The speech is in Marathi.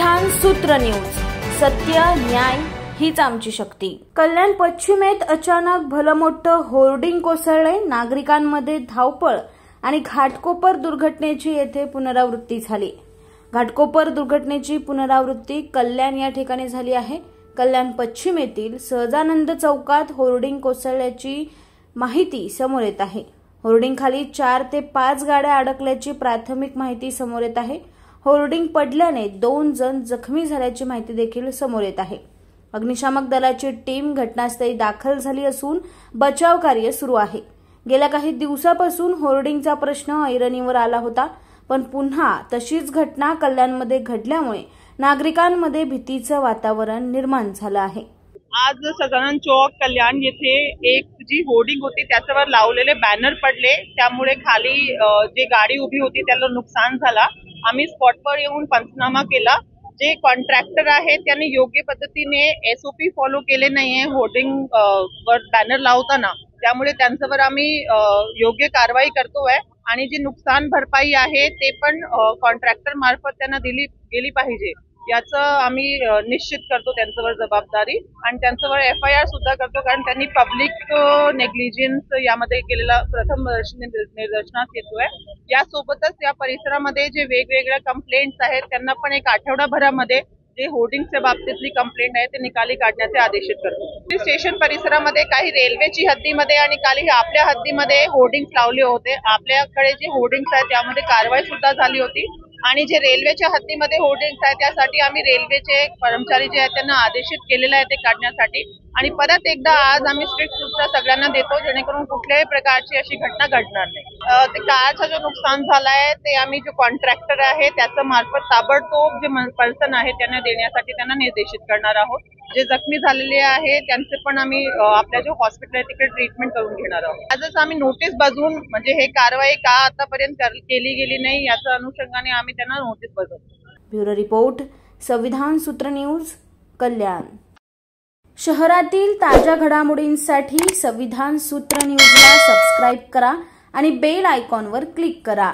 संविधान सूत्र न्यूज, सत्य न्याय हीच आमची शक्ती। कल्याण पश्चिमेत अचानक भलमोठं होर्डिंग कोसळले। नागरिकांमध्ये धावपळ आणि घाटकोपर दुर्घटनेची येथे पुनरावृत्ती झाली। घाटकोपर दुर्घटनेची पुनरावृत्ती कल्याण या ठिकाणी झाली आहे। कल्याण पश्चिमेतील सहजानंद चौकात होर्डिंग कोसळल्याची माहिती समोर येत आहे। होर्डिंग खाली 4 ते 5 गाड्या अडकल्याची प्राथमिक माहिती समोर येत आहे। होर्डिंग पडल्याने 2 जण जखमी झाल्याची माहिती देखील समोर येत आहे। अग्निशामक दलाची टीम घटनास्थळी दाखल झाली असून बचाव कार्य सुरू आहे। गेल्या काही दिवसापासून होर्डिंगचा प्रश्न ऐरणीवर आला होता, पण पुन्हा तशीच घटना कल्याणमध्ये घडल्यामुळे नागरिकांमध्ये भीतीचं वातावरण निर्माण झालं आहे। आज सदानंद चौक कल्याण येथे एक जी होर्डिंग होती त्याच्यावर लावलेले बॅनर पडले, त्यामुळे खाली जे गाडी उभी होती त्याला नुकसान झाला। आम्ही स्पॉटवर येऊन पंचनामा केला। जे कॉन्ट्रॅक्टर आहे त्यांनी योग्य पद्धतीने SOP फॉलो केले नाहीये होर्डिंग वर बॅनर लावताना, त्यामुळे त्यांच्यावर आम्ही योग्य कारवाई करतोय आणि जी नुकसान भरपाई आहे ते पण कॉन्ट्रॅक्टर मार्फत त्यांना दिली गेली पाहिजे याचं आम्ही निश्चित करतो त्यांच्यावर जबाबदारी, आणि त्यांच्यावर FIR सुद्धा करतो, कारण त्यांनी पब्लिक नेग्लिजन्स यामध्ये केलेला प्रथम निदर्शनास येतोय। यासोबतच या परिसरामध्ये जे वेगवेगळ्या कंप्लेंट्स आहेत त्यांना पण एक आठवडाभरामध्ये जे होर्डिंगच्या बाबतीतली कंप्लेंट आहे ते निकाली काढण्याचे आदेशित करतो। स्टेशन परिसरामध्ये काही रेल्वेची हद्दीमध्ये आणि काही आपल्या हद्दीमध्ये होर्डिंग्स लावले होते। आपल्याकडे जे होर्डिंग्स आहेत त्यामध्ये कारवाई सुद्धा झाली होती, आणि जे रेल्वेच्या हद्दीमध्ये होर्डिंग्स आहेत त्यासाठी आम्ही रेल्वेचे कर्मचारी जे आहेत त्यांना आदेशित केलेलं आहे ते काढण्यासाठी। आणि परत एकदा आज आम्ही स्ट्रिक्ट सूचना सगळ्यांना देतो जेणेकरून कुठल्याही प्रकारची अशी घटना घडणार नाही। ते कारचं जो नुकसान झालंय ते आम्ही जो कॉन्ट्रॅक्टर आहे त्याच्या मार्फत ताबडतोब जे पर्सन आहे त्यांना देण्यासाठी त्यांना निर्देशित करणार आहोत। जे जखमी झालेले आहे त्यांचे पण आम्ही आपल्या जो हॉस्पिटल आहे तिकडे ट्रीटमेंट करून घेणार आहोत। आजच आम्ही नोटीस बजावून म्हणजे हे कारवाई का आतापर्यंत केली गेली नाही याच्या अनुषंगाने आम्ही त्यांना नोटीस बजावतो। ब्युरो रिपोर्ट, संविधान सूत्र न्यूज, कल्याण। शहरातील ताज्या घडामोडींसाठी संविधान सूत्र न्यूजला सबस्क्राइब करा आणि बेल आयकॉनवर क्लिक करा।